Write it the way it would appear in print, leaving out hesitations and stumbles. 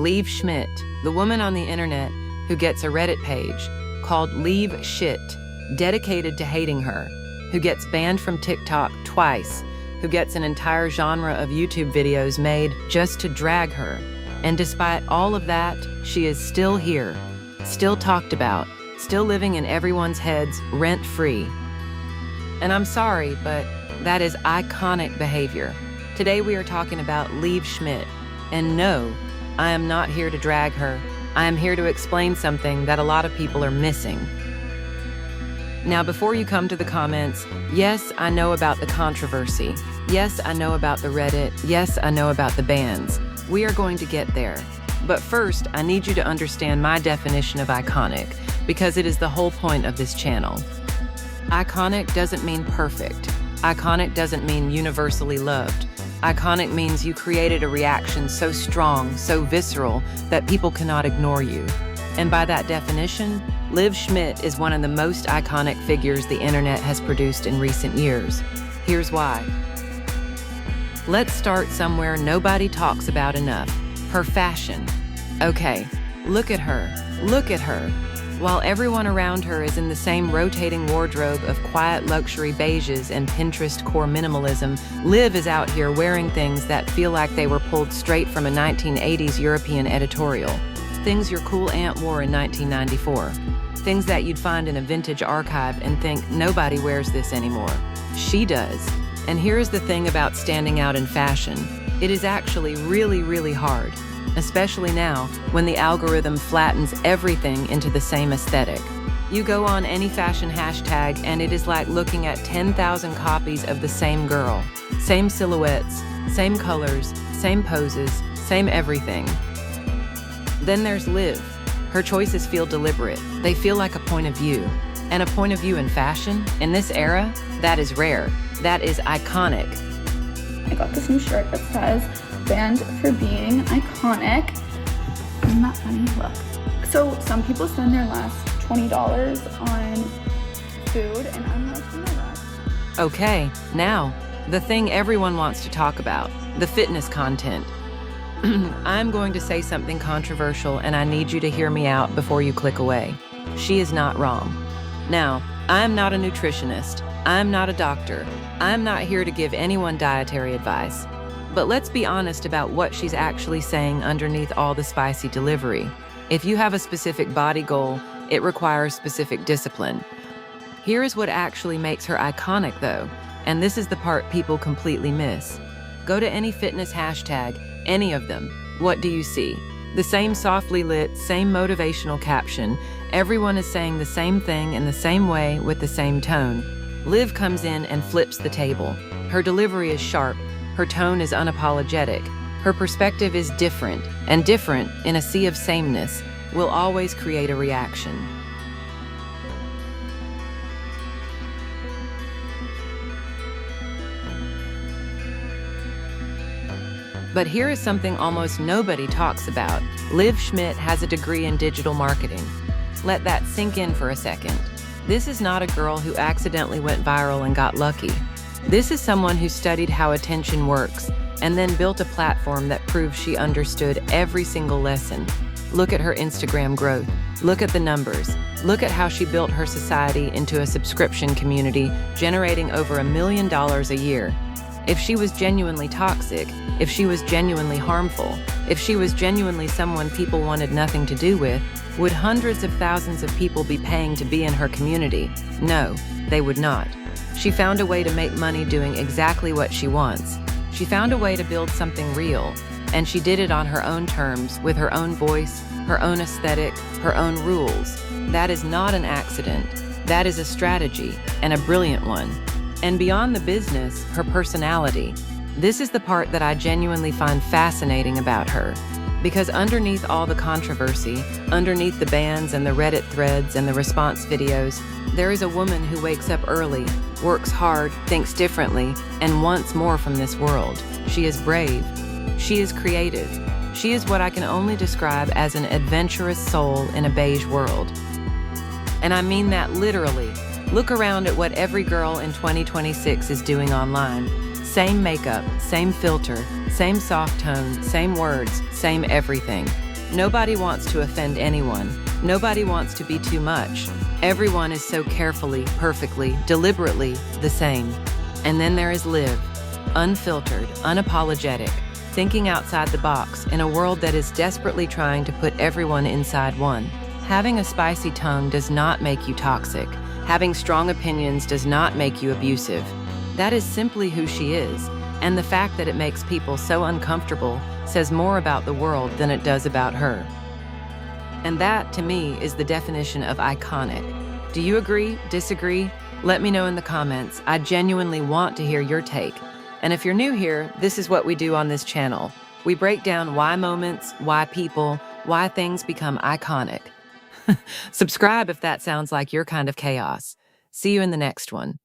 Liv Schmidt, the woman on the internet who gets a Reddit page called Liv Schmidt, dedicated to hating her, who gets banned from TikTok twice, who gets an entire genre of YouTube videos made just to drag her. And despite all of that, she is still here, still talked about, still living in everyone's heads rent-free. And I'm sorry, but that is iconic behavior. Today we are talking about Liv Schmidt. And no, I am not here to drag her. I am here to explain something that a lot of people are missing. Now, before you come to the comments, yes, I know about the controversy. Yes, I know about the Reddit. Yes, I know about the bans. We are going to get there. But first, I need you to understand my definition of iconic, because it is the whole point of this channel. Iconic doesn't mean perfect. Iconic doesn't mean universally loved. Iconic means you created a reaction so strong, so visceral, that people cannot ignore you. And by that definition, Liv Schmidt is one of the most iconic figures the internet has produced in recent years. Here's why. Let's start somewhere nobody talks about enough: her fashion. Okay, look at her. Look at her. While everyone around her is in the same rotating wardrobe of quiet luxury beiges and Pinterest core minimalism, Liv is out here wearing things that feel like they were pulled straight from a 1980s European editorial. Things your cool aunt wore in 1994. Things that you'd find in a vintage archive and think nobody wears this anymore. She does. And here's the thing about standing out in fashion. It is actually really, really hard. Especially now, when the algorithm flattens everything into the same aesthetic. You go on any fashion hashtag and it is like looking at 10,000 copies of the same girl. Same silhouettes, same colors, same poses, same everything. Then there's Liv. Her choices feel deliberate. They feel like a point of view. And a point of view in fashion, in this era, that is rare. That is iconic. I got this new shirt that says, "Banned for being iconic." Isn't that funny? Look. So some people spend their last $20 on food, and I'm like, you know what? Okay, now, the thing everyone wants to talk about, the fitness content. I'm going to say something controversial, and I need you to hear me out before you click away. She is not wrong. Now, I'm not a nutritionist. I'm not a doctor. I'm not here to give anyone dietary advice. But let's be honest about what she's actually saying underneath all the spicy delivery. If you have a specific body goal, it requires specific discipline. Here is what actually makes her iconic, though, and this is the part people completely miss. Go to any fitness hashtag, any of them. What do you see? The same softly lit, same motivational caption. Everyone is saying the same thing in the same way with the same tone. Liv comes in and flips the table. Her delivery is sharp. Her tone is unapologetic. Her perspective is different, and different, in a sea of sameness, will always create a reaction. But here is something almost nobody talks about. Liv Schmidt has a degree in digital marketing. Let that sink in for a second. This is not a girl who accidentally went viral and got lucky. This is someone who studied how attention works and then built a platform that proves she understood every single lesson. Look at her Instagram growth. Look at the numbers. Look at how she built her society into a subscription community, generating over $1 million a year. If she was genuinely toxic, if she was genuinely harmful, if she was genuinely someone people wanted nothing to do with, would hundreds of thousands of people be paying to be in her community? No, they would not. She found a way to make money doing exactly what she wants. She found a way to build something real, and she did it on her own terms, with her own voice, her own aesthetic, her own rules. That is not an accident. That is a strategy, and a brilliant one. And beyond the business, her personality. This is the part that I genuinely find fascinating about her. Because underneath all the controversy, underneath the bans and the Reddit threads and the response videos, there is a woman who wakes up early, works hard, thinks differently, and wants more from this world. She is brave. She is creative. She is what I can only describe as an adventurous soul in a beige world. And I mean that literally. Look around at what every girl in 2026 is doing online. Same makeup, same filter, same soft tone, same words, same everything. Nobody wants to offend anyone. Nobody wants to be too much. Everyone is so carefully, perfectly, deliberately the same. And then there is Liv, unfiltered, unapologetic, thinking outside the box in a world that is desperately trying to put everyone inside one. Having a spicy tongue does not make you toxic. Having strong opinions does not make you abusive. That is simply who she is, and the fact that it makes people so uncomfortable says more about the world than it does about her. And that, to me, is the definition of iconic. Do you agree? Disagree? Let me know in the comments. I genuinely want to hear your take. And if you're new here, this is what we do on this channel. We break down why moments, why people, why things become iconic. Subscribe if that sounds like your kind of chaos. See you in the next one.